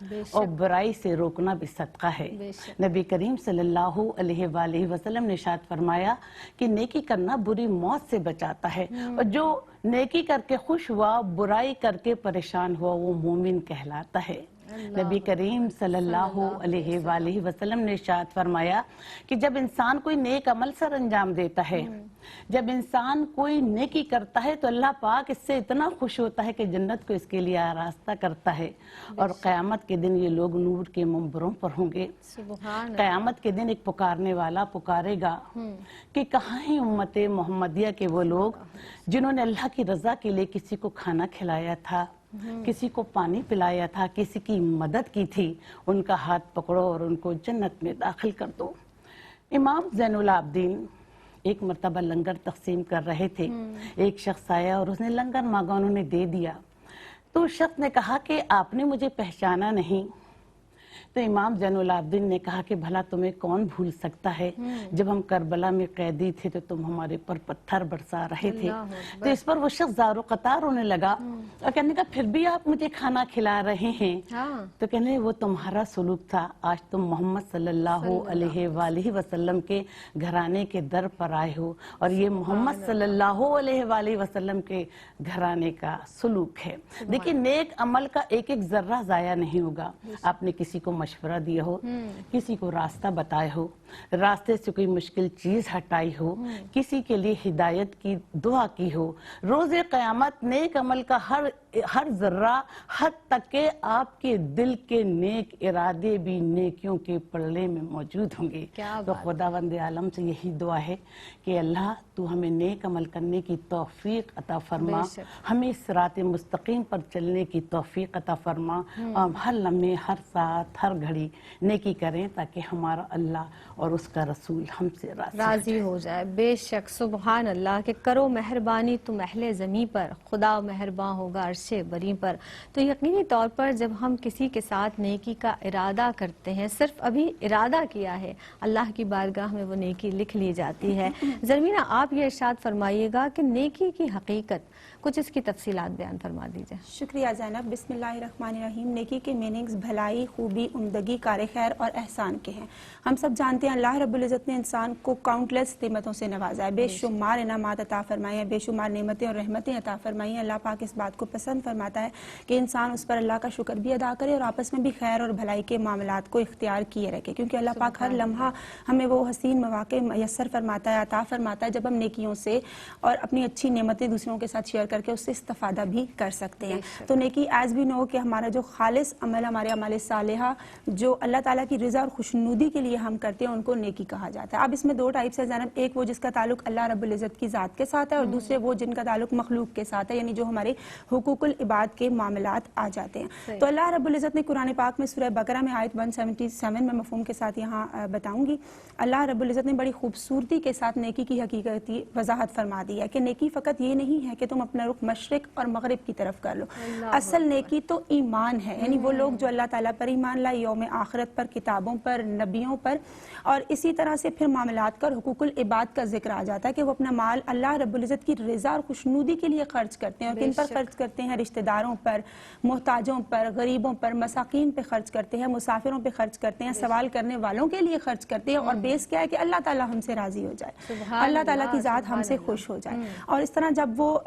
بے اور شک برائی سے روکنا بھی صدقہ ہے۔ بے شک نبی کریم صلی اللہ علیہ وآلہ وسلم نے ارشاد فرمایا کہ نیکی کرنا بری موت سے بچاتا ہے، اور جو نیکی کر کے خوش ہوا، برائی کر کے پریشان ہوا، وہ مومن کہلاتا ہے۔ نبی کریم صلی اللہ علیہ وآلہ وسلم نے ارشاد فرمایا کہ جب انسان کوئی نیک عمل سر انجام دیتا ہے، جب انسان کوئی نیکی کرتا ہے تو اللہ پاک اس سے اتنا خوش ہوتا ہے کہ جنت کو اس کے لیے آراستہ کرتا ہے، اور قیامت کے دن یہ لوگ نور کے منبروں پر ہوں گے۔ سبحان قیامت کے دن ایک پکارنے والا پکارے گا کہ کہاں ہیں امت محمدیہ کے وہ لوگ جنہوں نے اللہ کی رضا کے لیے کسی کو کھانا کھلایا تھا، کسی کو پانی پلایا تھا، کسی کی مدد کی تھی، ان کا ہاتھ پکڑو اور ان کو جنت میں داخل کر دو۔ امام زین العابدین ایک مرتبہ لنگر تقسیم کر رہے تھے، ایک شخص آیا اور اس نے لنگر مانگا، انہوں نے دے دیا، تو اس شخص نے کہا کہ آپ نے مجھے پہچانا نہیں؟ تو امام زین العابدین نے کہا کہ بھلا تمہیں کون بھول سکتا ہے، جب ہم کربلا میں قیدی تھے تو تم ہمارے پر پتھر برسا رہے تھے۔ تو اس پر وہ شخص زار و قطار ہونے لگا اور کہنے کا پھر بھی آپ مجھے کھانا کھلا رہے ہیں؟ تو کہنے وہ تمہارا سلوک تھا، آج تم محمد صلی اللہ علیہ وآلہ وسلم کے گھرانے کے در پر آئے ہو، اور یہ محمد صلی اللہ علیہ وآلہ وسلم کے گھرانے کا سلوک ہے۔ دیکھیں نیک عمل کا ایک ایک ذرہ ضائع نہیں ہوگا۔ آپ نے کسی کو مشورہ دیا ہو، کسی کو راستہ بتایا ہو، راستے سے کوئی مشکل چیز ہٹائی ہو، کسی کے لیے ہدایت کی دعا کی ہو، روز قیامت نیک عمل کا ہر ذرہ، حد تک کہ آپ کے دل کے نیک ارادے بھی نیکیوں کے پلڑے میں موجود ہوں گے۔ تو خداوند عالم سے یہی دعا ہے کہ اللہ تو ہمیں نیک عمل کرنے کی توفیق عطا فرما، ہمیں صراط مستقیم پر چلنے کی توفیق عطا فرما، اور ہر لمحے، ہر ساتھ، ہر گھڑی نیکی کریں تاکہ ہمارا اللہ اور اس کا رسول ہم سے راضی ہو جائے۔ بے شک، سبحان اللہ، کہ کرو مہربانی تم اہل زمین پر، خدا مہرباں ہوگا عرش بری پر۔ تو یقینی طور پر جب ہم کسی کے ساتھ نیکی کا ارادہ کرتے ہیں، صرف ابھی ارادہ کیا ہے، اللہ کی بارگاہ میں وہ نیکی لکھ لی جاتی ہے۔ زرمینہ آپ یہ ارشاد فرمائیے گا کہ نیکی کی حقیقت، کچھ اس کی تفصیلات بیان فرما دیجئے۔ شکریہ زینب۔ بسم اللہ الرحمن الرحیم۔ نیکی کے میننگز بھلائی، خوبی، عمدگی، کار خیر اور احسان کے ہیں۔ ہم سب جانتے ہیں اللہ رب العزت نے انسان کو کاؤنٹلیس نعمتوں سے نوازا ہے، بے شمار انعامات عطا فرمائے ہیں، بے شمار نعمتیں اور رحمتیں عطا فرمائی ہیں۔ اللہ پاک اس بات کو پسند فرماتا ہے کہ انسان اس پر اللہ کا شکر بھی ادا کرے اور آپس میں بھی خیر اور بھلائی کے معاملات کو اختیار کیے رکھے، کیونکہ اللہ پاک ہر لمحہ ہمیں وہ حسین مواقع میسر فرماتا ہے، عطا فرماتا ہے جب ہم نیکیوں سے اور اپنی اچھی نعمتیں دوسروں کے ساتھ شیئر کر کے اس سے استفادہ بھی کر سکتے ہیں۔ تو نیکی ایز بھی نو کہ ہمارا جو خالص عمل، ہمارے اعمال صالحہ جو اللہ تعالیٰ کی رضا اور خوشنودی کے لیے ہم کرتے ہیں، ان کو نیکی کہا جاتا ہے۔ اب اس میں دو ٹائپس ہے زینب، ایک وہ جس کا تعلق اللہ رب العزت کی ذات کے ساتھ ہے، اور دوسرے وہ جن کا تعلق مخلوق کے ساتھ ہے، یعنی جو ہمارے حقوق العباد کے معاملات آ جاتے ہیں۔ تو اللہ رب العزت نے قرآن پاک میں سورہ بقرہ میں آیت 177 میں مفہوم کے ساتھ یہاں بتاؤں گی، اللہ رب العزت نے بڑی خوبصورتی کے ساتھ نیکی کی حقیقتی وضاحت فرما دی ہے کہ نیکی فقط یہ نہیں ہے کہ تم اپنا رخ مشرق اور مغرب کی طرف کر لو، اصل نیکی تو ایمان ہے، یعنی وہ لوگ جو اللہ تعالیٰ پر ایمان لائے، یوم آخرت پر، کتابوں پر، نبیوں پر، اور اسی طرح سے پھر معاملات کا اور حقوق العباد کا ذکر آ جاتا ہے کہ وہ اپنا مال اللہ رب العزت کی رضا اور خوشنودی کے لیے خرچ کرتے ہیں، اور کن پر خرچ کرتے ہیں؟ رشتہ داروں پر، محتاجوں پر، غریبوں پر، مساکین پہ خرچ کرتے ہیں، مسافروں پہ خرچ کرتے ہیں، سوال کرنے والوں کے لیے خرچ کرتے ہیں، اور بیس کیا ہے کہ اللہ تعالیٰ ہم سے راضی ہو جائے، اللہ تعالیٰ کی ذات ہم سے خوش ہو جائے۔ اور اس طرح جب وہ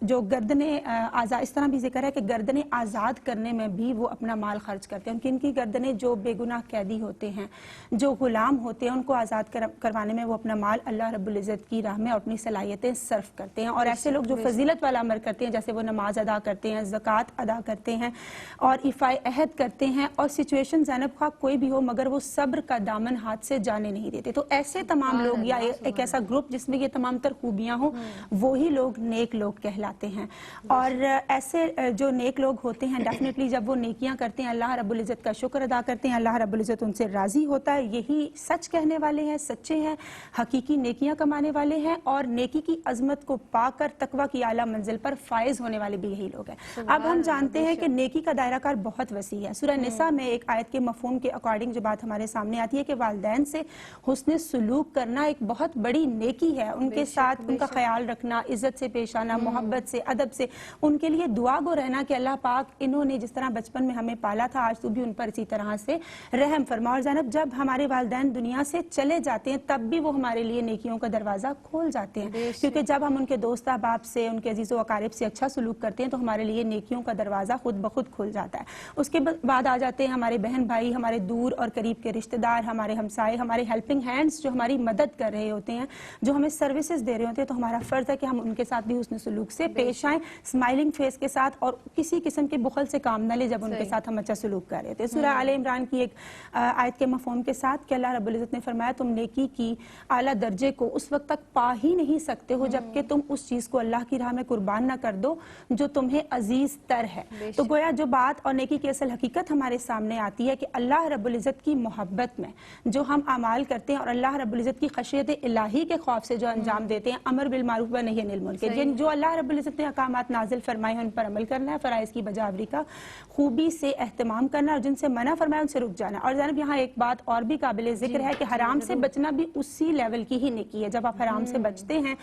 جو گردنیں آزاد، اس طرح بھی ذکر ہے کہ گردنیں آزاد کرنے میں بھی وہ اپنا مال خرچ کرتے ہیں، کن کی گردنیں؟ جو بے گناہ قیدی ہوتے ہیں، جو غلام ہوتے ہیں، ان کو آزاد کروانے میں وہ اپنا مال اللہ رب العزت کی راہ میں اور اپنی صلاحیتیں صرف کرتے ہیں۔ اور ایسے لوگ جو فضیلت والا عمل کرتے ہیں، جیسے وہ نماز ادا کرتے ہیں، زکوٰۃ ادا کرتے ہیں اور ایفائے عہد کرتے ہیں، اور سچویشن زینب خواہ کوئی بھی ہو مگر وہ صبر کا دامن ہاتھ سے جانے نہیں دیتے، تو ایسے تمام لوگ یا ایک ایسا گروپ جس میں یہ تمام تر خوبیاں ہوں، وہی لوگ نیک لوگ کہلاتے ہیں۔ اور ایسے جو نیک لوگ ہوتے ہیں ڈیفینیٹلی جب وہ نیکیاں کرتے ہیں، اللہ رب العزت کا شکر ادا کرتے ہیں، اللہ رب العزت ان سے راضی ہوتا ہے، یہی یہی سچ کہنے والے ہیں، سچے ہیں، حقیقی نیکیاں کمانے والے ہیں اور نیکی کی عظمت کو پا کر تقوی کی اعلیٰ منزل پر فائز ہونے والے بھی یہی لوگ ہیں۔ اب ہم جانتے ہیں کہ نیکی کا دائرہ کار بہت وسیع ہے۔ سورہ نساء میں ایک آیت کے مفہوم کے اکارڈنگ جو بات ہمارے سامنے آتی ہے کہ والدین سے حسن سلوک کرنا ایک بہت بڑی نیکی ہے، ان کے ساتھ ان کا خیال رکھنا، عزت سے پیش آنا، محبت سے، ادب سے، ان کے لیے دعا گو رہنا کہ اللہ پاک انہوں نے جس طرح بچپن میں ہمیں پالا تھا آج تو بھی ان پر اسی طرح سے رحم فرما۔ اور زینب جب ہمارے والدین دنیا سے چلے جاتے ہیں تب بھی وہ ہمارے لیے نیکیوں کا دروازہ کھول جاتے ہیں، کیونکہ جب ہم ان کے دوست احباب سے، ان کے عزیز و اقارب سے اچھا سلوک کرتے ہیں تو ہمارے لیے نیکیوں کا دروازہ خود بخود کھل جاتا ہے۔ اس کے بعد آ جاتے ہیں ہمارے بہن بھائی، ہمارے دور اور قریب کے رشتہ دار، ہمارے ہمسائے، ہمارے ہیلپنگ ہینڈز جو ہماری مدد کر رہے ہوتے ہیں، جو ہمیں سروسز دے رہے ہوتے ہیں، تو ہمارا فرض ہے کہ ہم ان کے ساتھ بھی حسن سلوک سے پیش آئیں، اسمائلنگ فیس کے ساتھ، اور کسی قسم کے بخل سے کام نہ لے جب ان کے ساتھ ہم اچھا سلوک کر رہے تھے۔ سورہ آل عمران کی ایک آیت کے مفہوم کے ساتھ کہ اللہ رب العزت نے فرمایا تم نیکی کی اعلیٰ درجے کو اس وقت تک پا ہی نہیں سکتے ہو جبکہ تم اس چیز کو اللہ کی راہ میں قربان نہ کر دو جو تمہیں عزیز تر ہے۔ تو گویا جو بات اور نیکی کی اصل حقیقت ہمارے سامنے آتی ہے کہ اللہ رب العزت کی محبت میں جو ہم اعمال کرتے ہیں اور اللہ رب العزت کی خشیت الہی کے خوف سے جو انجام دیتے ہیں، امر بالمعروف و نہی عن المنکر، یعنی جو اللہ رب العزت نے احکامات نازل فرمائے ہیں ان پر عمل کرنا ہے، فرائض کی بجاوری کا خوبی سے اہتمام کرنا اور جن سے منع فرمایا ان سے رک جانا۔ اور زینب یہاں ایک بات اور بھی قابل ذکر ہے کہ حرام سے بچنا بھی اسی لیول کی ہی نیکی ہے۔ جب آپ حرام سے بچتے ہیں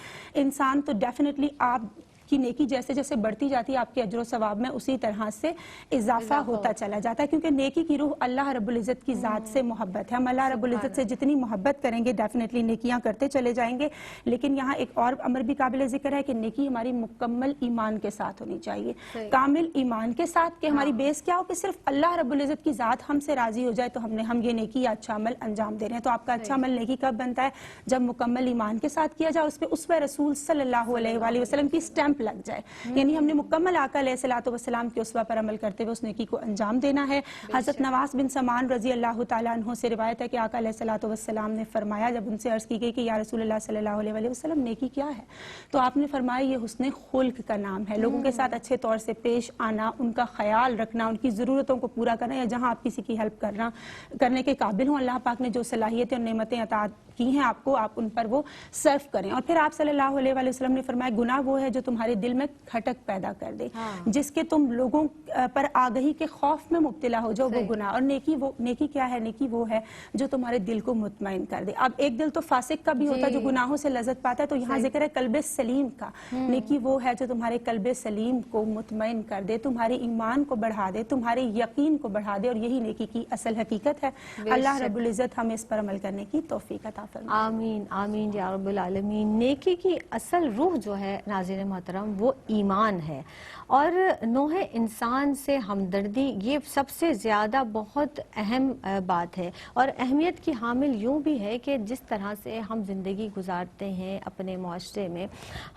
انسان تو ڈیفینیٹلی آپ کی نیکی جیسے جیسے بڑھتی جاتی ہے آپ کے اجر و ثواب میں اسی طرح سے اضافہ ہوتا چلا جاتا ہے، کیونکہ نیکی کی روح اللہ رب العزت کی ذات سے محبت ہے۔ ہم اللہ رب العزت سے جتنی محبت کریں گے ڈیفینیٹلی نیکیاں کرتے چلے جائیں گے، لیکن یہاں ایک اور امر بھی قابل ذکر ہے کہ نیکی ہماری مکمل ایمان کے ساتھ ہونی چاہیے، کامل ایمان کے ساتھ، کہ ہماری بیس کیا ہو کہ صرف اللہ رب العزت کی ذات ہم سے راضی ہو جائے تو ہم یہ نیکی یا اچھا عمل انجام دے رہے ہیں۔ تو آپ کا اچھا عمل نیکی کب بنتا ہے؟ جب مکمل ایمان کے ساتھ کیا جائے، اس پہ اسوہ رسول صلی اللہ علیہ وآلہ وسلم کی سٹیمپ لگ جائے، یعنی ہم نے مکمل آقا علیہ الصلوۃ والسلام کے اسوہ پر عمل کرتے ہوئے اس نیکی کو انجام دینا ہے۔ حضرت نواس بن سمان رضی اللہ تعالیٰ عنہ سے روایت ہے کہ آقا علیہ الصلوۃ والسلام نے فرمایا جب ان سے عرض کی گئی کہ یا رسول اللہ صلی اللہ علیہ وآلہ وسلم نیکی کیا ہے، تو آپ نے فرمایا یہ حسن خلق کا نام ہے، لوگوں کے ساتھ اچھے طور سے پیش آنا، ان کا خیال رکھنا، ان کی ضرورتوں کو پورا کرنا، یا جہاں آپ کسی کی ہیلپ کرنے کے قابل ہوں، اللہ پاک نے جو صلاحیتیں اور نعمتیں عطا کی ہیں آپ کو، آپ ان پر وہ صرف کریں۔ اور پھر آپ صلی اللہ علیہ وآلہ وسلم نے فرمایا گناہ وہ ہے جو تمہارے دل میں کھٹک پیدا کر دے، جس کے تم لوگوں پر آگہی کے خوف میں مبتلا ہو جاؤ، وہ گناہ۔ اور نیکی کیا ہے؟ نیکی وہ ہے جو تمہارے دل کو مطمئن کر دے۔ اب ایک دل تو فاسق کا بھی ہوتا ہے جو گناہوں سے لذت پاتا ہے، تو یہاں ذکر ہے قلب سلیم کا۔ نیکی وہ ہے جو تمہارے قلب سلیم کو مطمئن کر دے، تمہارے ایمان کو بڑھا دے، تمہارے یقین کو بڑھا دے، اور یہی نیکی کی اصل حقیقت ہے۔ اللہ رب العزت ہمیں اس پر عمل کرنے کی توفیق عطا فرمائے۔ آمین آمین یا رب العالمین۔ نیکی کی اصل روح جو ہے ناظرین محترم وہ ایمان ہے، اور نوع انسان سے ہمدردی یہ سب سے زیادہ بہت اہم بات ہے، اور اہمیت کی حامل یوں بھی ہے کہ جس طرح سے ہم زندگی گزارتے ہیں اپنے معاشرے میں،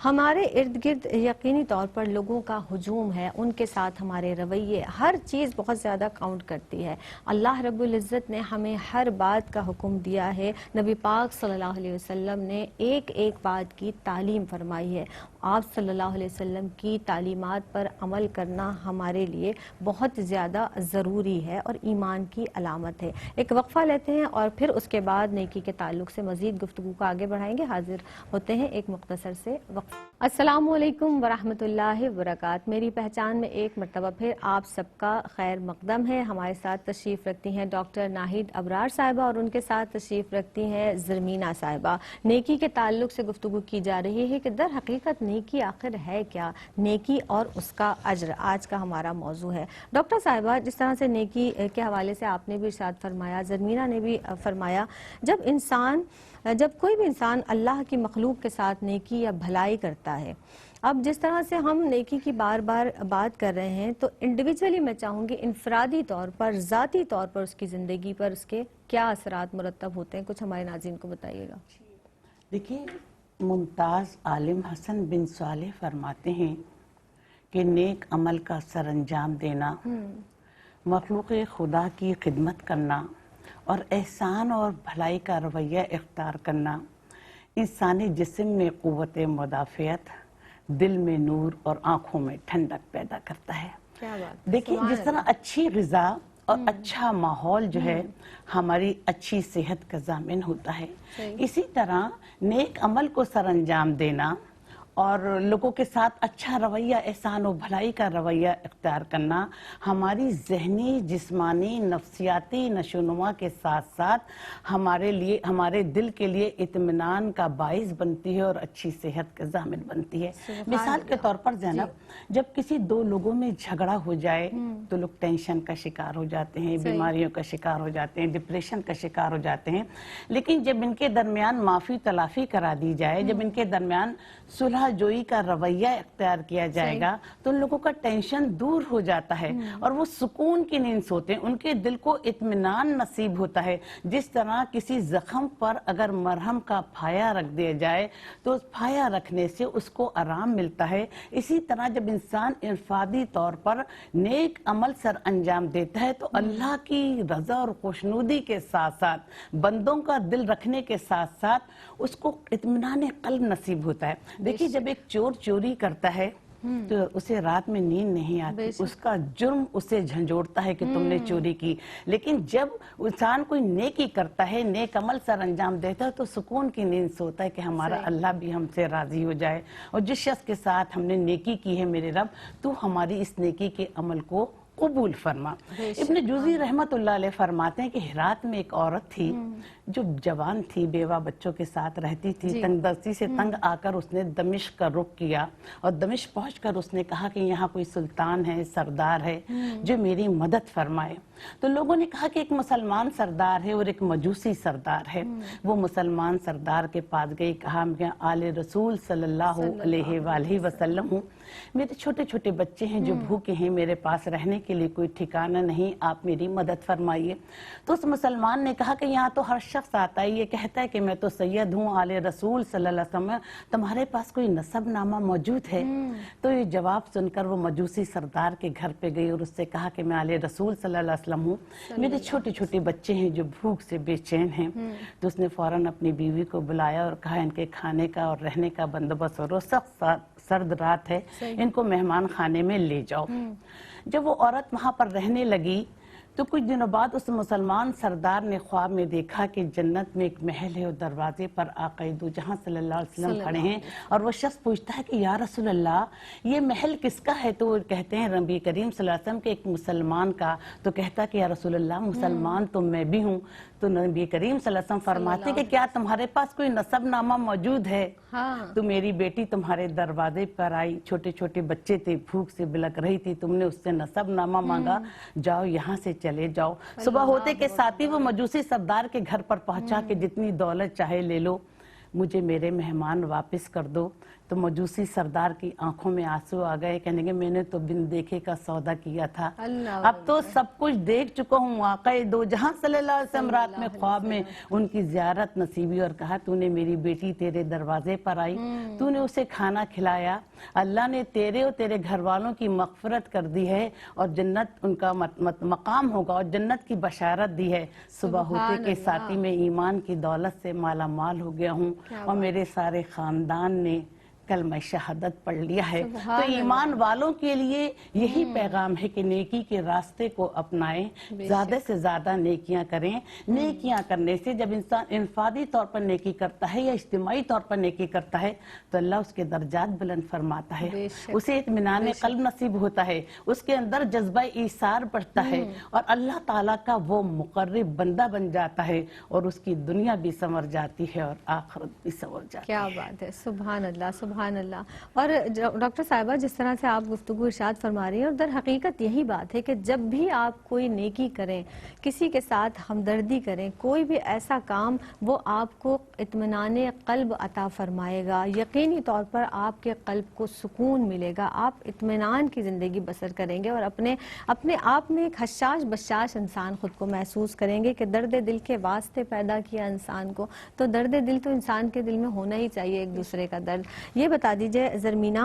ہمارے ارد گرد یقینی طور پر لوگوں کا ہجوم ہے، ان کے ساتھ ہمارے رویے، ہر چیز بہت زیادہ کاؤنٹ کرتی ہے۔ اللہ رب العزت نے ہمیں ہر بات کا حکم دیا ہے، نبی پاک صلی اللہ علیہ وسلم نے ایک ایک بات کی تعلیم فرمائی ہے۔ آپ صلی اللہ علیہ وسلم کی تعلیمات پر عمل کرنا ہمارے لیے بہت زیادہ ضروری ہے اور ایمان کی علامت ہے۔ ایک وقفہ لیتے ہیں اور پھر اس کے بعد نیکی کے تعلق سے مزید گفتگو کو آگے بڑھائیں گے۔ حاضر ہوتے ہیں ایک مختصر سے وقفہ۔ السلام علیکم ورحمۃ اللہ وبرکاتہ۔ میری پہچان میں ایک مرتبہ پھر آپ سب کا خیر مقدم ہے۔ ہمارے ساتھ تشریف رکھتی ہیں ڈاکٹر ناہید ابرار صاحبہ، اور ان کے ساتھ تشریف رکھتی ہیں زرمینہ صاحبہ۔ نیکی کے تعلق سے گفتگو کی جا رہی ہے کہ در حقیقت نیکی آخر ہے کیا، نیکی اور اس کا اجر آج کا ہمارا موضوع ہے۔ ڈاکٹر صاحبہ، جس طرح سے نیکی کے حوالے سے آپ نے بھی ارشاد فرمایا، زرمینہ نے بھی فرمایا، جب کوئی بھی انسان اللہ کی مخلوق کے ساتھ نیکی یا بھلائی کرتا ہے، اب جس طرح سے ہم نیکی کی بار بار بات کر رہے ہیں، تو انڈیویجولی میں چاہوں گی انفرادی طور پر، ذاتی طور پر اس کی زندگی پر اس کے کیا اثرات مرتب ہوتے ہیں، کچھ ہمارے ناظرین کو بتائیے گا۔ دیکھیے، ممتاز عالم حسن بن صالح فرماتے ہیں کہ نیک عمل کا سر انجام دینا، مخلوق خدا کی خدمت کرنا اور احسان اور بھلائی کا رویہ اختیار کرنا انسانی جسم میں قوت مدافعت، دل میں نور اور آنکھوں میں ٹھنڈک پیدا کرتا ہے۔ کیا بات، دیکھیں جس طرح اچھی غذا اور اچھا ماحول جو ہے ہماری اچھی صحت کا ضامن ہوتا ہے. اسی طرح نیک عمل کو سر انجام دینا اور لوگوں کے ساتھ اچھا رویہ، احسان و بھلائی کا رویہ اختیار کرنا ہماری ذہنی، جسمانی، نفسیاتی نشوونما کے ساتھ ساتھ ہمارے لیے، ہمارے دل کے لیے اطمینان کا باعث بنتی ہے اور اچھی صحت کا ضامن بنتی ہے. مثال کے طور پر زینب، جب کسی دو لوگوں میں جھگڑا ہو جائے تو لوگ ٹینشن کا شکار ہو جاتے ہیں، بیماریوں کا شکار ہو جاتے ہیں، ڈپریشن کا شکار ہو جاتے ہیں. لیکن جب ان کے درمیان معافی تلافی کرا دی جائے، جب ان کے درمیان صلح جوئی کا رویہ اختیار کیا جائے گا تو ان لوگوں کا ٹینشن دور ہو جاتا ہے اور وہ سکون کی نیند سوتے ہیں. ان کے دل کو اطمینان نصیب ہوتا ہے. جس طرح کسی زخم پر اگر مرہم کا پھایا رکھ دیا جائے تو اس پھایا رکھنے سے اس کو آرام ملتا ہے. اسی طرح جب انسان انفرادی طور پر نیک عمل سر انجام دیتا ہے تو اللہ کی رضا اور خوشنودی کے ساتھ ساتھ، بندوں کا دل رکھنے کے ساتھ ساتھ اس کو اطمینان قلب نصیب ہوتا ہے. دیکھیے جب ایک چور چوری کرتا ہے تو اسے رات میں نیند نہیں آتی، اس کا جرم اسے جھنجھوڑتا ہے کہ تم نے چوری کی. لیکن جب انسان کوئی نیکی کرتا ہے، نیک عمل سر انجام دیتا ہے تو سکون کی نیند سوتا ہے کہ ہمارا اللہ بھی ہم سے راضی ہو جائے، اور جس شخص کے ساتھ ہم نے نیکی کی ہے میرے رب، تو ہماری اس نیکی کے عمل کو قبول فرما. ابن جوزی رحمت اللہ علیہ فرماتے ہیں کہ ہرات میں ایک عورت تھی جو جوان تھی، بیوہ بچوں کے ساتھ رہتی تھی. تنگ دستی سے تنگ آ کر اس نے دمشق کا رخ کیا اور دمشق پہنچ کر اس نے کہا کہ یہاں کوئی سلطان ہے، سردار ہے جو میری مدد فرمائے. تو لوگوں نے کہا کہ ایک مسلمان سردار ہے اور ایک مجوسی سردار ہے. وہ مسلمان سردار کے پاس گئی، کہا میں آل رسول صلی اللہ علیہ وآلہ وسلم ہوں، میرے چھوٹے چھوٹے بچے ہیں جو بھوکے ہیں، میرے پاس رہنے کے لیے کوئی ٹھکانہ نہیں، آپ میری مدد فرمائیے. تو اس مسلمان نے کہا کہ یہاں تو ہر شخص آتا ہے، یہ کہتا ہے کہ میں تو سید ہوں، آل رسول صلی اللہ علیہ وسلم، تمہارے پاس کوئی نسب نامہ موجود ہے؟ تو یہ جواب سن کر وہ مجوسی سردار کے گھر پہ گئی اور اس سے کہا کہ میں آل رسول صلی اللہ علیہ وسلم ہوں، میرے چھوٹے چھوٹے بچے ہیں جو بھوک سے بے چین ہیں. تو اس نے فوراً اپنی بیوی کو بلایا اور کہا ان کے کھانے کا اور رہنے کا بندوبست کرو، سخت سرد رات ہے، ان کو مہمان خانے میں لے جاؤ. جب وہ عورت وہاں پر رہنے لگی تو کچھ دنوں بعد اس مسلمان سردار نے خواب میں دیکھا کہ جنت میں ایک محل ہے اور دروازے پر آقا دو جہاں صلی اللہ علیہ وسلم کھڑے ہیں، اور وہ شخص پوچھتا ہے کہ یا رسول اللہ یہ محل کس کا ہے؟ تو وہ کہتے ہیں نبی کریم صلی اللہ علیہ وسلم کے ایک مسلمان کا. تو کہتا ہے کہ یا رسول اللہ مسلمان تو میں بھی ہوں. تو نبی کریم صلی اللہ علیہ وسلم فرماتے کہ کیا تمہارے پاس کوئی نسب نامہ موجود ہے؟ تو میری بیٹی تمہارے دروازے پر آئی، چھوٹے چھوٹے بچے تھے، بھوک سے بلک رہی تھی، تم نے اس سے نسب نامہ مانگا، جاؤ یہاں سے چلے جاؤ. صبح ہوتے کے ساتھ ہی وہ مجوسی سردار کے گھر پر پہنچا کہ جتنی دولت چاہے لے لو، مجھے میرے مہمان واپس کر دو. تو مجوسی سردار کی آنکھوں میں آنسو آ گئے، کہنے کہ میں نے تو بن دیکھے کا سودا کیا تھا، اب تو سب کچھ دیکھ چکا ہوں. آقا دو جہاں صلی اللہ علیہ وسلم رات میں خواب میں ان کی زیارت نصیبی اور کہا تو نے میری بیٹی تیرے دروازے پر آئی، تو نے اسے کھانا کھلایا، اللہ نے تیرے اور تیرے گھر والوں کی مغفرت کر دی ہے اور جنت ان کا مقام ہوگا اور جنت کی بشارت دی ہے. صبح ہوتے کے ساتھ ہی میں ایمان کی دولت سے مالا مال ہو گیا ہوں اور میرے سارے خاندان نے کلمہ شہادت پڑھ لیا ہے. تو ایمان والوں کے لیے یہی پیغام ہے کہ نیکی کے راستے کو اپنائیں، زیادہ سے زیادہ نیکیاں کریں. نیکیاں کرنے سے جب انسان انفرادی طور پر نیکی کرتا ہے یا اجتماعی طور پر نیکی کرتا ہے تو اللہ اس کے درجات بلند فرماتا ہے، اسے اطمینان قلب نصیب ہوتا ہے، اس کے اندر جذبہ ایثار بڑھتا ہے اور اللہ تعالیٰ کا وہ مقرب بندہ بن جاتا ہے اور اس کی دنیا بھی سنور جاتی ہے اور آخرت بھی سنور جاتی ہے. کیا بات ہے، سبحان اللہ سبحان اللہ. اور ڈاکٹر صاحبہ جس طرح سے آپ گفتگو ارشاد فرما رہی ہیں، اور در حقیقت یہی بات ہے کہ جب بھی آپ کوئی نیکی کریں، کسی کے ساتھ ہمدردی کریں، کوئی بھی ایسا کام، وہ آپ کو اطمینان قلب عطا فرمائے گا. یقینی طور پر آپ کے قلب کو سکون ملے گا، آپ اطمینان کی زندگی بسر کریں گے اور اپنے آپ میں ایک حشاش بشاش انسان خود کو محسوس کریں گے کہ درد دل کے واسطے پیدا کیا انسان کو، تو درد دل تو انسان کے دل میں ہونا ہی چاہیے، ایک دوسرے کا درد. یہ بتا دیجئے زرمینہ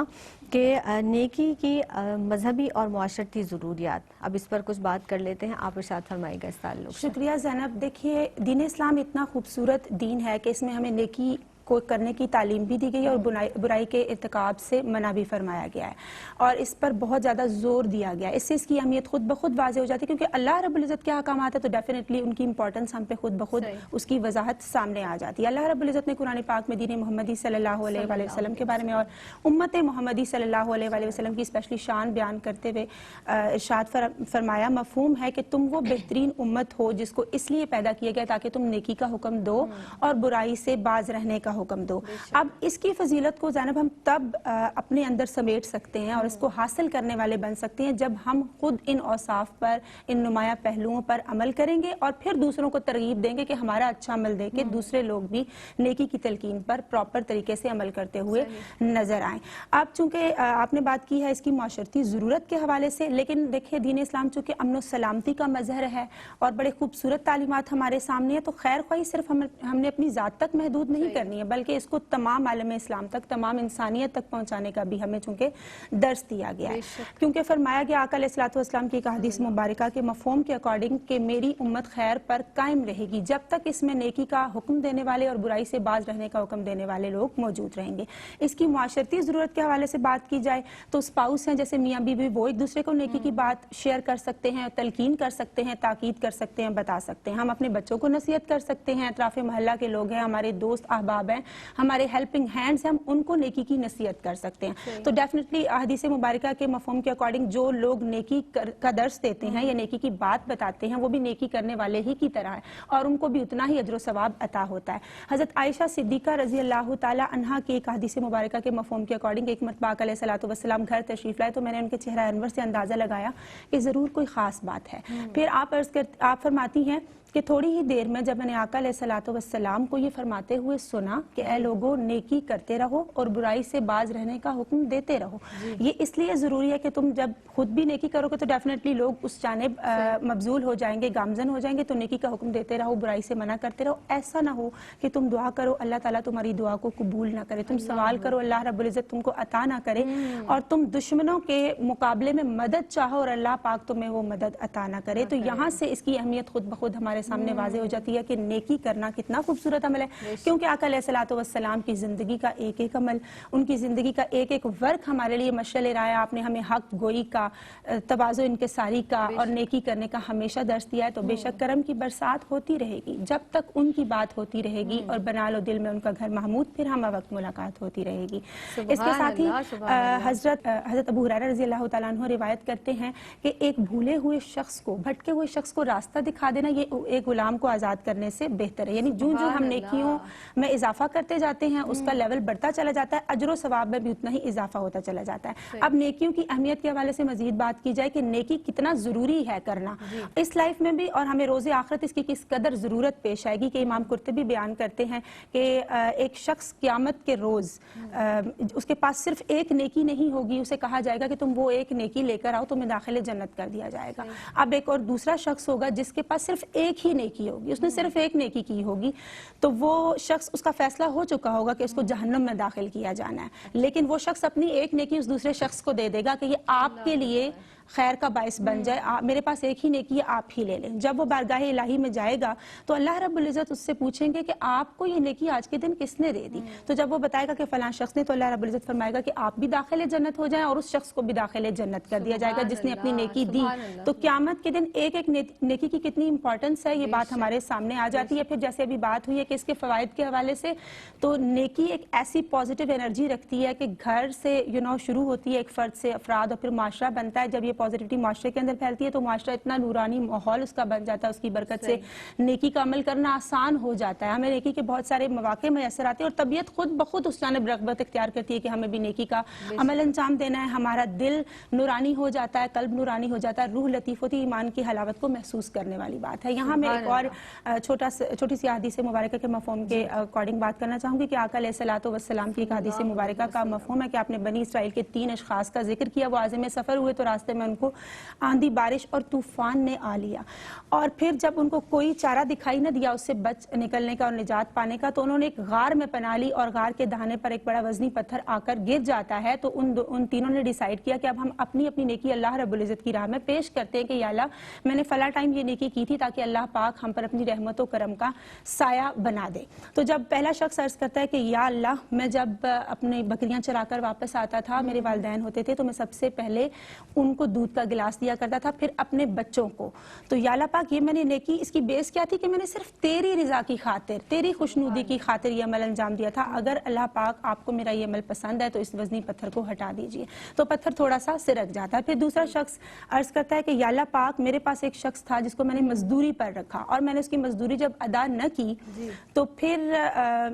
کہ نیکی کی مذہبی اور معاشرتی ضروریات، اب اس پر کچھ بات کر لیتے ہیں، آپ ارشاد فرمائے گا اس تعلق سے. شکریہ زینب. دیکھیے دین اسلام اتنا خوبصورت دین ہے کہ اس میں ہمیں نیکی کو کرنے کی تعلیم بھی دی گئی ہے اور برائی کے ارتکاب سے منع بھی فرمایا گیا ہے، اور اس پر بہت زیادہ زور دیا گیا ہے۔ اس سے اس کی اہمیت خود بخود واضح ہو جاتی ہے، کیونکہ اللہ رب العزت کے احکامات ہیں تو ڈیفینیٹلی ان کی امپورٹنس ہم پہ خود بخود اس کی وضاحت سامنے آ جاتی ہے۔ اللہ رب العزت نے قرآن پاک میں دین محمدی صلی اللہ علیہ وآلہ وسلم کے بارے میں اور امت محمدی صلی اللہ علیہ وآلہ وسلم کی اسپیشلی شان بیان کرتے ہوئے ارشاد فرمایا، مفہوم ہے کہ تم وہ بہترین امت ہو جس کو اس لیے پیدا کیا گیا تاکہ تم نیکی کا حکم دو اور برائی سے باز رہنے کا حکم دو۔ اب اس کی فضیلت کو زینب ہم تب اپنے اندر سمیٹ سکتے ہیں اور اس کو حاصل کرنے والے بن سکتے ہیں جب ہم خود ان اوصاف پر، ان نمایاں پہلوؤں پر عمل کریں گے اور پھر دوسروں کو ترغیب دیں گے کہ ہمارا اچھا عمل دے کے دوسرے لوگ بھی نیکی کی تلقین پر پراپر طریقے سے عمل کرتے ہوئے نظر آئیں۔ اب چونکہ آپ نے بات کی ہے اس کی معاشرتی ضرورت کے حوالے سے، لیکن دیکھیں دین اسلام چونکہ امن و سلامتی کا مظہر ہے اور بڑے خوبصورت تعلیمات ہمارے سامنے ہیں، تو خیر خواہی صرف ہم نے اپنی ذات تک محدود نہیں کرنی ہے، بلکہ اس کو تمام عالم اسلام تک، تمام انسانیت تک پہنچانے کا بھی ہمیں چونکہ درس دیا گیا ہے۔ کیونکہ فرمایا گیا آقا علیہ الصلوۃ والسلام کی ایک حدیث مبارکہ کے مفہوم کے اکارڈنگ کہ میری امت خیر پر قائم رہے گی جب تک اس میں نیکی کا حکم دینے والے اور برائی سے باز رہنے کا حکم دینے والے لوگ موجود رہیں گے۔ اس کی معاشرتی ضرورت کے حوالے سے بات کی جائے تو اسپاؤس ہیں جیسے میاں بیوی، وہ ایک دوسرے کو نیکی کی بات شیئر کر سکتے ہیں، تلقین کر سکتے ہیں، تاکید کر سکتے ہیں، بتا سکتے ہیں۔ ہم اپنے بچوں کو نصیحت کر سکتے ہیں، اطراف محلہ کے لوگ ہیں، ہمارے دوست احباب ہیں، ہمارے ہیلپنگ ہینڈز ہیں، ہم ان کو نیکی کی نصیحت کر سکتے ہیں۔ تو ڈیفینیٹلی حدیث مبارکہ کے مفہوم کے اکارڈنگ جو لوگ نیکی کا درس دیتے ہیں یا نیکی کی بات بتاتے ہیں وہ بھی نیکی کرنے والے ہی کی طرح ہے اور ان کو بھی اتنا ہی اجر و ثواب عطا ہوتا ہے۔ حضرت عائشہ صدیقہ رضی اللہ تعالی عنہا کی ایک حدیث مبارکہ کے مفہوم کے اکارڈنگ ایک مرتبہ آقا علیہ الصلوۃ والسلام گھر تشریف لائے تو میں نے ان کے چہرہ انور سے اندازہ لگایا کہ ضرور کوئی خاص بات ہے۔ پھر آپ فرماتی ہیں کہ تھوڑی ہی دیر میں جب میں نے آقا علیہ الصلوۃ والسلام کو یہ فرماتے ہوئے سنا کہ اے لوگوں نیکی کرتے رہو اور برائی سے باز رہنے کا حکم دیتے رہو، یہ اس لیے ضروری ہے کہ تم جب خود بھی نیکی کرو گے تو ڈیفینیٹلی لوگ اس جانب مبذول ہو جائیں گے، گامزن ہو جائیں گے، تو نیکی کا حکم دیتے رہو، برائی سے منع کرتے رہو۔ ایسا نہ ہو کہ تم دعا کرو اللہ تعالیٰ تمہاری دعا کو قبول نہ کرے، تم سوال کرو اللہ رب العزت تم کو عطا نہ کرے، اور تم دشمنوں کے مقابلے میں مدد چاہو اور اللہ پاک تمہیں وہ مدد عطا نہ کرے۔ تو یہاں سے اس کی اہمیت خود بخود ہمارے سامنے واضح ہو جاتی ہے کہ نیکی کرنا کتنا خوبصورت عمل ہے، کیونکہ آقا علیہ الصلوۃ والسلام کی زندگی کا ایک ایک عمل، ان کی زندگی کا ایک ایک ورک ہمارے لیے مشعل راہ۔ آپ نے ہمیں حق گوئی کا، تواضع انکساری کا اور نیکی کرنے کا ہمیشہ درس دیا ہے۔ تو بے شک کرم کی برسات ہوتی رہے گی جب تک ان کی بات ہوتی رہے گی اور بنا لو دل میں ان کا گھر محمود، پھر ہم وقت ملاقات ہوتی رہے گی۔ اس کے ساتھ ہی حضرت ابو ہریرہ رضی اللہ تعالیٰ عنہ روایت کرتے ہیں کہ ایک بھولے ہوئے شخص کو، بھٹکے ہوئے شخص کو راستہ دکھا دینا یہ ایک غلام کو آزاد کرنے سے بہتر ہے۔ یعنی جو ہم نیکیوں میں اضافہ کرتے جاتے ہیں اس کا لیول بڑھتا چلا جاتا ہے، اجر و ثواب میں بھی اتنا ہی اضافہ ہوتا چلا جاتا ہے۔ اب نیکیوں کی اہمیت کے حوالے سے مزید بات کی جائے کہ نیکی کتنا ضروری ہے کرنا اس لائف میں بھی، اور ہمیں روز آخرت اس کی کس قدر ضرورت پیش آئے گی کہ امام قرطبی بیان کرتے ہیں کہ ایک شخص قیامت کے روز اس کے پاس صرف ایک نیکی نہیں ہوگی، اسے کہا جائے گا کہ تم وہ ایک نیکی لے کر آؤ، تمہیں داخل جنت کر دیا جائے گا۔ اب ایک اور دوسرا شخص ہوگا جس کے پاس صرف ایک ہی نیکی ہوگی، اس نے صرف ایک نیکی کی ہوگی، تو وہ شخص، اس کا فیصلہ ہو چکا ہوگا کہ اس کو جہنم میں داخل کیا جانا ہے، لیکن وہ شخص اپنی ایک نیکی اس دوسرے شخص کو دے دے گا کہ یہ آپ کے لیے خیر کا باعث بن جائے، میرے پاس ایک ہی نیکی ہے آپ ہی لے لیں۔ جب وہ بارگاہ الہی میں جائے گا تو اللہ رب العزت اس سے پوچھیں گے کہ آپ کو یہ نیکی آج کے دن کس نے دے دی، تو جب وہ بتائے گا کہ فلاں شخص نے، تو اللہ رب العزت فرمائے گا کہ آپ بھی داخل جنت ہو جائیں اور اس شخص کو بھی داخل جنت کر دیا جائے گا جس نے اپنی نیکی دی۔ تو قیامت کے دن ایک ایک نیکی کی کتنی امپورٹنس ہے یہ بات ہمارے سامنے آ جاتی ہے۔ پھر جیسے ابھی بات ہوئی ہے کہ اس کے فوائد کے حوالے سے، تو نیکی ایک ایسی پازیٹیو انرجی رکھتی ہے کہ گھر سے شروع ہوتی ہے، ایک فرد سے افراد اور پھر معاشرہ بنتا ہے۔ جب یہ پازیٹیوٹی معاشرے کے اندر پھیلتی ہے تو معاشرہ اتنا نورانی ماحول اس کا بن جاتا ہے، اس کی برکت سے نیکی کا عمل کرنا آسان ہو جاتا ہے، ہمیں نیکی کے بہت سارے مواقع میسر آتے ہیں اور طبیعت خود بخود اس جانب رغبت اختیار کرتی ہے کہ ہمیں بھی نیکی کا عمل انجام دینا ہے، ہمارا دل نورانی ہو جاتا ہے، قلب نورانی ہو جاتا ہے، روح لطیف ہوتی ہے، ایمان کی حلاوت کو محسوس کرنے والی بات ہے۔ یہاں میں ایک اور چھوٹی سی حدیث مبارکہ کے مفہوم کے اکارڈنگ بات کرنا چاہوں گی کہ آقا علیہ الصلوۃ والسلام کی ایک حدیث مبارکہ کا مفہوم ہے کہ آپ نے بنی اسرائیل کے 3 اشخاص کا ذکر کیا، وہ عازم سفر ہوئے تو راستے میں ان کو آندھی بارش اور طوفان نے آ لیا، اور پھر جب ان کو کوئی چارہ دکھائی نہ دیا اس سے بچ نکلنے کا اور نجات پانے کا، تو انہوں نے ایک غار میں پناہ لی، اور غار کے دہانے پر ایک بڑا وزنی پتھر آ کر گر جاتا ہے۔ تو ان تینوں نے ڈیسائیڈ کیا کہ اب ہم اپنی اپنی نیکی اللہ رب العزت کی راہ میں پیش کرتے ہیں کہ یا اللہ میں نے فلاں ٹائم یہ نیکی کی تھی تاکہ اللہ پاک ہم پر اپنی رحمت و کرم کا سایہ بنا دے۔ تو جب پہلا شخص عرض کرتا ہے کہ یا اللہ میں جب اپنی بکریاں چرا کر واپس آتا تھا، میرے والدین ہوتے تھے، تو میں سب سے پہلے ان کو دودھ کا گلاس دیا کرتا تھا، پھر اپنے بچوں کو۔ تو یا اللہ پاک یہ میں نے نیکی، اس کی بیس کیا تھی کہ میں نے صرف تیری رضا کی خاطر، تیری خوشنودی کی خاطر یہ عمل انجام دیا تھا، اگر اللہ پاک آپ کو میرا یہ عمل پسند ہے تو اس وزنی پتھر کو ہٹا دیجئے۔ تو پتھر تھوڑا سا سرک جاتا ہے۔ پھر دوسرا شخص عرض کرتا ہے کہ یا اللہ پاک میرے پاس ایک شخص تھا جس کو میں نے مزدوری پر رکھا، اور میں نے اس کی مزدوری جب ادا نہ کی تو پھر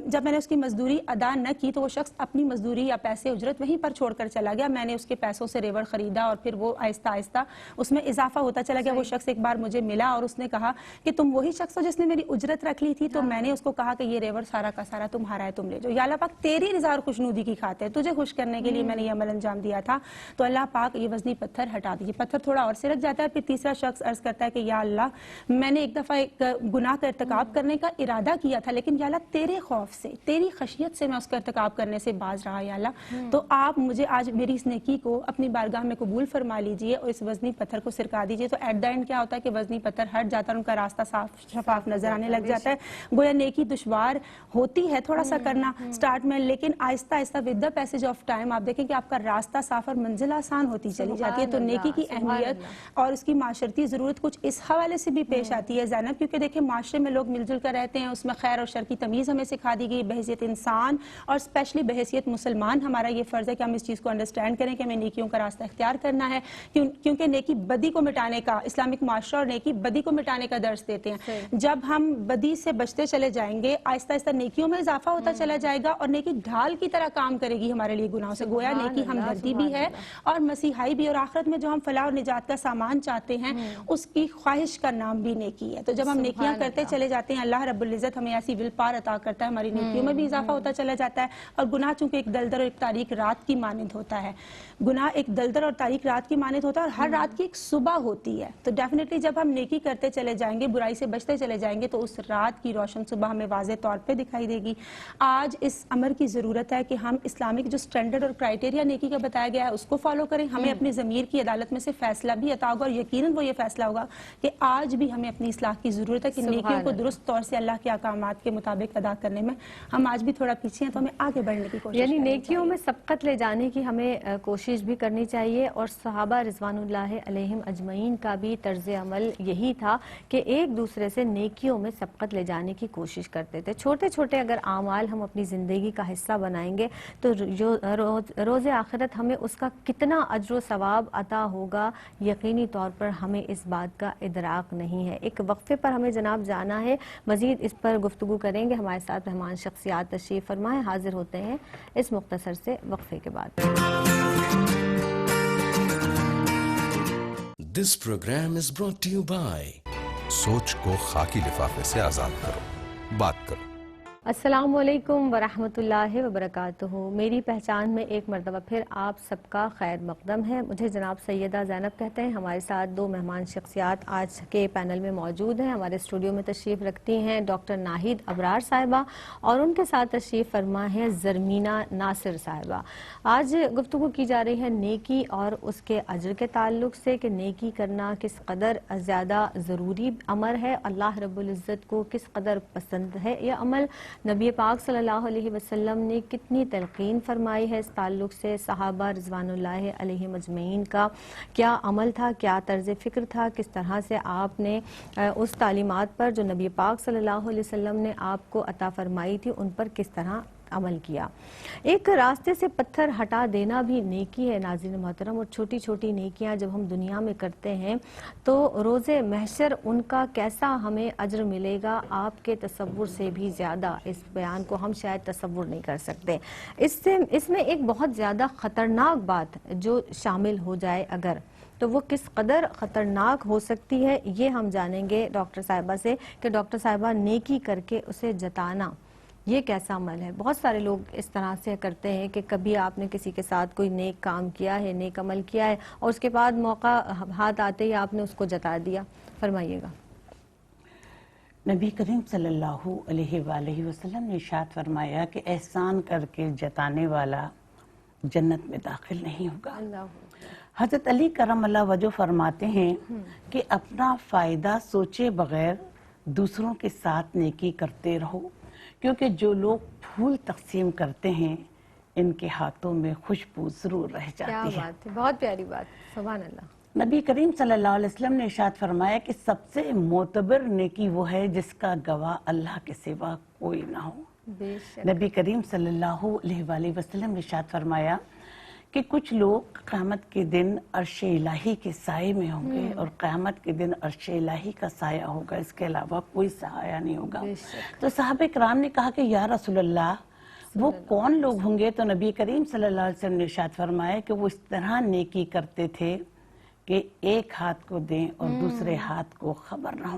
جب میں نے اس کی مزدوری ادا نہ کی تو وہ شخص اپنی مزدوری یا پیسے اجرت وہیں پر چھوڑ کر چلا گیا، میں نے اس کے پیسوں سے ریوڑ خریدا اور پھر وہ آہستہ آہستہ اس میں اضافہ ہوتا چلا گیا۔ وہ شخص ایک بار مجھے ملا اور اس نے کہا کہ تم وہی شخص ہو جس نے میری اجرت رکھ لی تھی؟ تو میں نے اس کو کہا کہ یہ ریوڑ سارا کا سارا تمہارا ہے، تم لے جاؤ۔ یا اللہ پاک تیری رضا اور خوشنودی کی خاطر، تجھے خوش کرنے کے لیے میں نے یہ عمل انجام دیا تھا، تو اللہ پاک یہ وزنی پتھر ہٹا دیجیے۔ پتھر تھوڑا اور سرک جاتا ہے۔ پھر تیسرا شخص عرض کرتا ہے کہ یا اللہ میں نے ایک دفعہ ایک گناہ کا ارتکاب کرنے کا ارادہ کیا تھا، لیکن یا اللہ تیرے خوف سے، تیری خشیت سے میں اس کا ارتکاب کرنے سے باز رہا یا اللہ، تو آپ مجھے آج میری اس نیکی کو اپنی بارگاہ میں قبول فرما لیجئے اور اس وزنی پتھر کو سرکا دیجئے۔ تو ایٹ دا اینڈ کیا ہوتا ہے کہ وزنی پتھر ہٹ جاتا ہے، ان کا راستہ صاف شفاف نظر آنے لگ جاتا ہے۔ گویا نیکی دشوار ہوتی ہے تھوڑا سا کرنا سٹارٹ میں، لیکن آہستہ آہستہ with the passage of time آپ دیکھیں کہ آپ کا راستہ صاف اور منزل آسان ہوتی چلی جاتی ہے۔ تو نیکی کی اہمیت اور اس کی معاشرتی ضرورت کچھ اس حوالے سے بھی پیش آتی ہے زینب، کیونکہ دیکھیں معاشرے میں لوگ مل جل کر رہتے ہیں، اس میں خیر اور شر کی تمیز ہمیں سکھا دی گئی۔ بحیثیت انسان اور اسپیشلی بحیثیت مسلمان ہمارا یہ فرض ہے کہ ہم اس چیز کو انڈرسٹینڈ کریں کہ ہمیں نیکیوں کا راستہ اختیار کرنا ہے، کیونکہ نیکی بدی کو مٹانے کا، اسلامک معاشرہ اور نیکی بدی کو مٹانے کا درس دیتے ہیں۔ جب ہم بدی سے بچتے چلے جائیں گے، آہستہ آہستہ نیکیوں میں اضافہ ہوتا چلا جائے گا، اور نیکی ڈھال کی طرح کام کرے گی ہمارے لیے گناہوں سے۔ گویا نیکی ہمدردی بھی ہے اور مسیحائی بھی، اور آخرت میں جو ہم فلاح اور نجات کا سامان چاہتے ہیں اس کی خواہش کا نام بھی نیکی ہے۔ تو جب ہم نیکیاں کرتے چلے جاتے ہیں، اللہ رب العزت ہمیں ایسی ول پاور عطا کرتا ہے، ہماری نیکیوں میں بھی اضافہ ہوتا چلا جاتا ہے۔ اور گناہ چونکہ ایک دلدل اور ایک تاریک رات کی مانند ہوتا ہے، گناہ ایک دلدل اور تاریک رات کی مانند ہوتا ہے، اور ہر رات کی ایک صبح ہوتی ہے۔ تو ڈیفینیٹلی جب ہم نیکی کرتے چلے جائیں گے، برائی سے بچتے چلے جائیں گے، تو اس رات کی روشن صبح ہمیں واضح طور پہ دکھائی دے گی۔ آج اس امر کی ضرورت ہے کہ ہم اسلامک جو سٹینڈرڈ اور کرائٹیریا نیکی کا بتایا گیا ہے اس کو فالو کریں۔ ہمیں اپنی ضمیر کی عدالت میں سے فیصلہ بھی عطا ہوگا، اور یقیناً وہ یہ فیصلہ ہوگا کہ آج بھی ہمیں اپنی اصلاح کی ضرورت ہے کہ نیکیوں کو درست طور سے اللہ کے احکامات کے مطابق ادا کرنے میں ہم آج بھی تھوڑا پیچھے ہیں، تو ہمیں آگے بڑھنے کی کوشش یعنی نیکیوں میں سبقت لے جانے کی ہمیں کوشش بھی کرنی چاہیے، اور صحابہ رضوان اللہ علیہم اجمعین کا بھی طرز عمل یہی تھا کہ ایک دوسرے سے نیکیوں میں سبقت لے جانے کی کوشش کرتے تھے۔ چھوٹے چھوٹے اگر اعمال ہم اپنی زندگی کا حصہ بنائیں گے تو روز آخرت ہمیں اس کا کتنا اجر و ثواب عطا ہوگا، یقینی طور پر ہمیں اس بات کا ادراک نہیں ہے۔ ایک وقفے پر ہمیں جناب جانا ہے، مزید اس پر گفتگو کریں گے، ہمارے ساتھ مہمان شخصیات تشریف فرمائیں، حاضر ہوتے ہیں اس مختصر سے وقفے کے بعد۔ This program is brought to you by سوچ کو خاکی لفافے سے آزاد کرو، بات کرو۔ السلام علیکم ورحمۃ اللہ وبرکاتہ۔ میری پہچان میں ایک مرتبہ پھر آپ سب کا خیر مقدم ہے۔ مجھے جناب سیدہ زینب کہتے ہیں۔ ہمارے ساتھ دو مہمان شخصیات آج کے پینل میں موجود ہیں۔ ہمارے اسٹوڈیو میں تشریف رکھتی ہیں ڈاکٹر ناہید ابرار صاحبہ، اور ان کے ساتھ تشریف فرما ہے زرمینہ ناصر صاحبہ۔ آج گفتگو کی جا رہی ہے نیکی اور اس کے اجر کے تعلق سے، کہ نیکی کرنا کس قدر زیادہ ضروری امر ہے، اللہ رب العزت کو کس قدر پسند ہے یہ عمل، نبی پاک صلی اللہ علیہ وسلم نے کتنی تلقین فرمائی ہے اس تعلق سے، صحابہ رضوان اللہ علیہم اجمعین کا کیا عمل تھا، کیا طرز فکر تھا، کس طرح سے آپ نے اس تعلیمات پر جو نبی پاک صلی اللہ علیہ وسلم نے آپ کو عطا فرمائی تھی ان پر کس طرح عمل کیا۔ ایک راستے سے پتھر ہٹا دینا بھی نیکی ہے ناظرین محترم، اور چھوٹی چھوٹی نیکیاں جب ہم دنیا میں کرتے ہیں تو روز محشر ان کا کیسا ہمیں اجر ملے گا، آپ کے تصور سے بھی زیادہ اس بیان کو ہم شاید تصور نہیں کر سکتے۔ اس میں ایک بہت زیادہ خطرناک بات جو شامل ہو جائے اگر، تو وہ کس قدر خطرناک ہو سکتی ہے یہ ہم جانیں گے ڈاکٹر صاحبہ سے، کہ ڈاکٹر صاحبہ نیکی کر کے اسے جتانا یہ کیسا عمل ہے؟ بہت سارے لوگ اس طرح سے کرتے ہیں کہ کبھی آپ نے کسی کے ساتھ کوئی نیک کام کیا ہے، نیک عمل کیا ہے، اور اس کے بعد موقع ہاتھ آتے ہی آپ نے اس کو جتا دیا. فرمائیے گا. نبی کریم صلی اللہ علیہ وآلہ وسلم نے ارشاد فرمایا کہ احسان کر کے جتانے والا جنت میں داخل نہیں ہوگا. حضرت علی کرم اللہ وجہ فرماتے ہیں کہ اپنا فائدہ سوچے بغیر دوسروں کے ساتھ نیکی کرتے رہو، کیونکہ جو لوگ پھول تقسیم کرتے ہیں ان کے ہاتھوں میں خوشبو ضرور رہ کیا جاتی ہے. بات ہے، بہت پیاری بات. سبحان اللہ. نبی کریم صلی اللہ علیہ وسلم نے ارشاد فرمایا کہ سب سے معتبر نیکی وہ ہے جس کا گواہ اللہ کے سوا کوئی نہ ہو. بے شک. نبی کریم صلی اللہ علیہ وآلہ وسلم نے ارشاد فرمایا کہ کچھ لوگ قیامت کے دن عرش الہی کے سائے میں ہوں گے، اور قیامت کے دن عرش الہی کا سایہ ہوگا، اس کے علاوہ کوئی سایہ نہیں ہوگا. بے شک. تو صحابہ کرام نے کہا کہ یا رسول اللہ وہ کون لوگ ہوں گے؟ تو نبی کریم صلی اللہ علیہ وسلم نے ارشاد فرمایا کہ وہ اس طرح نیکی کرتے تھے کہ ایک ہاتھ کو دیں اور دوسرے ہاتھ کو خبر نہ ہو.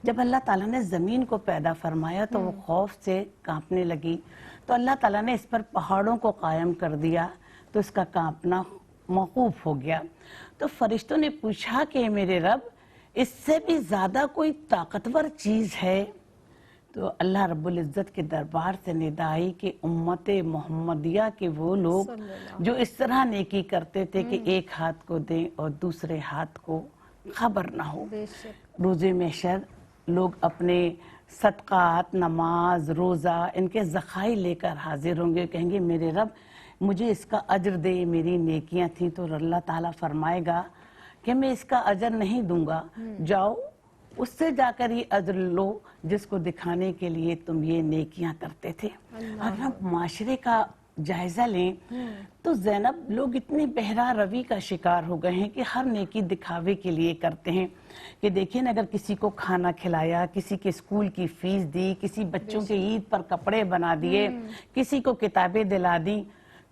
جب اللہ تعالیٰ نے زمین کو پیدا فرمایا تو وہ خوف سے کانپنے لگی، تو اللہ تعالیٰ نے اس پر پہاڑوں کو قائم کر دیا تو اس کا کانپنا موقوف ہو گیا. تو فرشتوں نے پوچھا کہ میرے رب اس سے بھی زیادہ کوئی طاقتور چیز ہے؟ تو اللہ رب العزت کے دربار سے ندا آئی کہ امت محمدیہ کے وہ لوگ جو اس طرح نیکی کرتے تھے کہ ایک ہاتھ کو دیں اور دوسرے ہاتھ کو خبر نہ ہو. بے شک. روز محشر لوگ اپنے صدقات، نماز، روزہ ان کے ذخائر لے کر حاضر ہوں گے، کہیں گے میرے رب مجھے اس کا اجر دے، میری نیکیاں تھیں. تو اللہ تعالیٰ فرمائے گا کہ میں اس کا اجر نہیں دوں گا، جاؤ اس سے جا کر یہ اجر لو جس کو دکھانے کے لیے تم یہ نیکیاں کرتے تھے. اگر ہم معاشرے کا جائزہ لیں تو زینب لوگ اتنے بہرا روی کا شکار ہو گئے ہیں کہ ہر نیکی دکھاوے کے لیے کرتے ہیں. کہ دیکھیں اگر کسی کو کھانا کھلایا، کسی کے اسکول کی فیس دی، کسی بچوں کے عید پر کپڑے بنا دیے، کسی کو کتابیں دلا دی،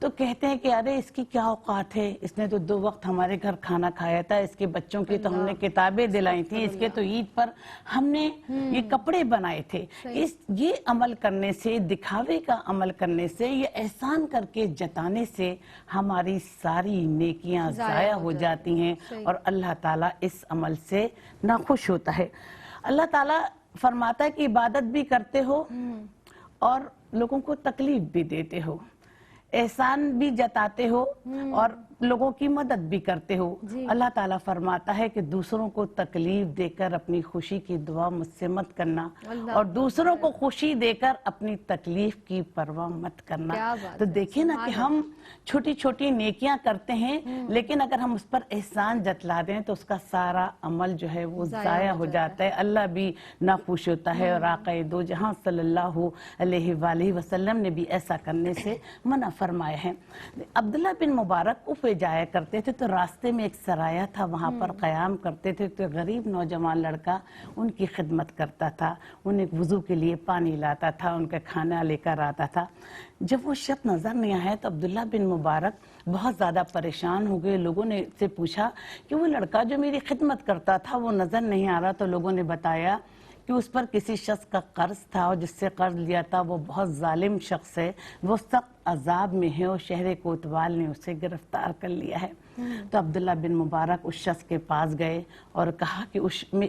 تو کہتے ہیں کہ ارے اس کی کیا اوقات ہے، اس نے تو 2 وقت ہمارے گھر کھانا کھایا تھا، اس کے بچوں کی تو ہم نے کتابیں دلائی تھیں، اس کے تو عید پر ہم نے یہ کپڑے بنائے تھے. یہ عمل کرنے سے، دکھاوے کا عمل کرنے سے، یہ احسان کر کے جتانے سے ہماری ساری نیکیاں ضائع ہو جاتی ہیں اور اللہ تعالیٰ اس عمل سے ناخوش ہوتا ہے. اللہ تعالیٰ فرماتا ہے کہ عبادت بھی کرتے ہو اور لوگوں کو تکلیف بھی دیتے ہو، احسان بھی جتاتے ہو اور لوگوں کی مدد بھی کرتے ہو. اللہ تعالیٰ فرماتا ہے کہ دوسروں کو تکلیف دے کر اپنی خوشی کی دعا مجھ سے مت کرنا، اور دوسروں کو خوشی دے کر اپنی تکلیف کی پرواہ مت کرنا. تو دیکھیں نا کہ ہم چھوٹی چھوٹی نیکیاں کرتے ہیں، لیکن اگر ہم اس پر احسان جتلا دیں تو اس کا سارا عمل جو ہے وہ ضائع ہو جاتا ہے، اللہ بھی ناخوش ہوتا ہے. اور آقا دو جہاں صلی اللہ علیہ وآلہ وسلم نے بھی ایسا کرنے سے منع فرمایا ہے. عبداللہ بن مبارک پہ جایا کرتے تھے تو راستے میں ایک سرایہ تھا، وہاں پر قیام کرتے تھے. تو غریب نوجوان لڑکا ان کی خدمت کرتا تھا، انہیں وضو کے لیے پانی لاتا تھا، ان کا کھانا لے کر آتا تھا. جب وہ شخص نظر نہیں آیا تو عبداللہ بن مبارک بہت زیادہ پریشان ہو گئے. لوگوں نے سے پوچھا کہ وہ لڑکا جو میری خدمت کرتا تھا وہ نظر نہیں آ رہا. تو لوگوں نے بتایا کہ اس پر کسی شخص کا قرض تھا اور جس سے قرض لیا تھا وہ بہت ظالم شخص ہے، وہ سخت عذاب میں ہے اور شہر کوتوال نے اسے گرفتار کر لیا ہے. تو عبداللہ بن مبارک اس شخص کے پاس گئے اور کہا کہ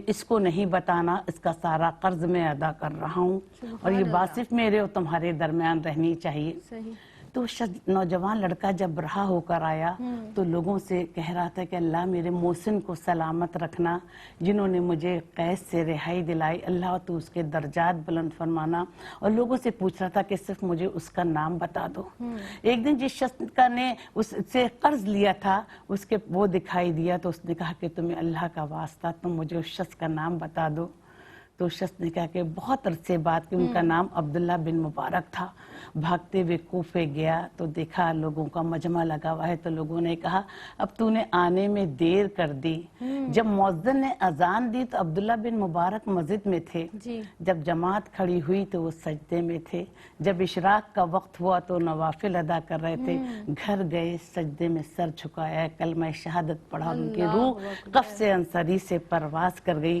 اس کو نہیں بتانا، اس کا سارا قرض میں ادا کر رہا ہوں اور یہ بات صرف میرے اور تمہارے درمیان رہنی چاہیے. تو نوجوان لڑکا جب رہا ہو کر آیا تو لوگوں سے کہہ رہا تھا کہ اللہ میرے محسن کو سلامت رکھنا، جنہوں نے مجھے قید سے رہائی دلائی، اللہ تو اس کے درجات بلند فرمانا. اور لوگوں سے پوچھ رہا تھا کہ صرف مجھے اس کا نام بتا دو. ایک دن جس شخص کا نے اس سے قرض لیا تھا اس کے وہ دکھائی دیا تو اس نے کہا کہ تمہیں اللہ کا واسطہ تم مجھے اس شخص کا نام بتا دو. تو اس شخص نے کہا کہ بہت عرصے بعد کہ ان کا نام عبداللہ بن مبارک تھا. بھاگتے ہوئے کوفے گیا تو دیکھا لوگوں کا مجمع لگا ہوا ہے. تو لوگوں نے کہا اب تو نے آنے میں دیر کر دی. جب مؤذن نے اذان دی تو عبداللہ بن مبارک مسجد میں تھے. جب جماعت کھڑی ہوئی تو وہ سجدے میں تھے. جب اشراق کا وقت ہوا تو نوافل ادا کر رہے تھے. گھر گئے سجدے میں سر جھکایا، کلمہ شہادت پڑھا، ان کی روح قفس انصری سے پرواز کر گئی.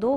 2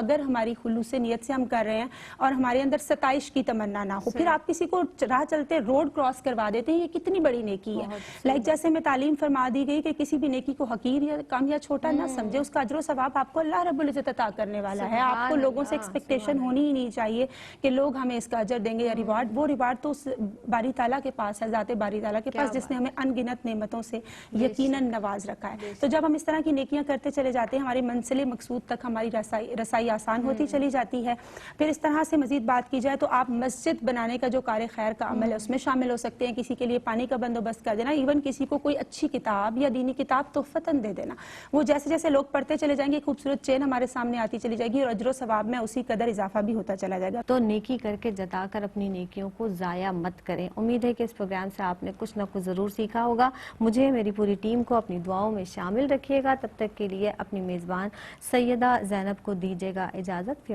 اگر ہماری خلوص نیت سے ہم کر رہے ہیں اور ہمارے اندر ستائش کی تمنا نہ ہو. پھر آپ کسی کو راہ چلتے روڈ کراس کروا دیتے ہیں, یہ کتنی بڑی نیکی ہے. لائک جیسے میں تعلیم فرما دی گئی کہ کسی بھی نیکی کو حقیر یا کم یا چھوٹا نہ سمجھے, اس کا اجر و ثواب آپ کو اللہ رب العزت عطا کرنے والا ہے. آپ کو لوگوں سے ایکسپیکٹیشن ہونی ہی نہیں چاہیے کہ لوگ ہمیں اس کا اجر دیں گے یا ریوارڈ. وہ ریوارڈ تو اس باری تعالیٰ کے پاس ہے, ذات باری تعالیٰ کے پاس, جس نے ہمیں ان گنت نعمتوں سے یقیناً نواز رکھا ہے. تو جب ہم اس طرح کی نیکیاں کرتے چلے جاتے ہیں, ہماری منزل مقصود تک ہماری رسائی آسان ہوتی چلی جاتی ہے. پھر اس طرح سے مزید بات کی جائے تو آپ مسجد بنانے کا جو کار خیر کا عمل ہے اس میں شامل ہو سکتے ہیں. کسی کے لیے پانی کا بندوبست کر دینا, ایون کسی کو کوئی اچھی کتاب یا دینی کتاب تحفتاً دے دینا. وہ جیسے جیسے لوگ پڑھتے چلے جائیں گے خوبصورت چین ہمارے سامنے آتی چلی جائے گی اور اجر و ثواب میں اسی قدر اضافہ بھی ہوتا چلا جائے گا. تو نیکی کر کے جتا کر اپنی نیکیوں کو ضائع مت کریں. امید ہے کہ اس پروگرام سے آپ نے کچھ نہ کچھ ضرور سیکھا ہوگا. مجھے میری پوری ٹیم کو اپنی دعاؤں میں شامل رکھیے گا. تب تک کے لیے اپنی میزبان سیدہ زینب کو دیجیے گا اجازت.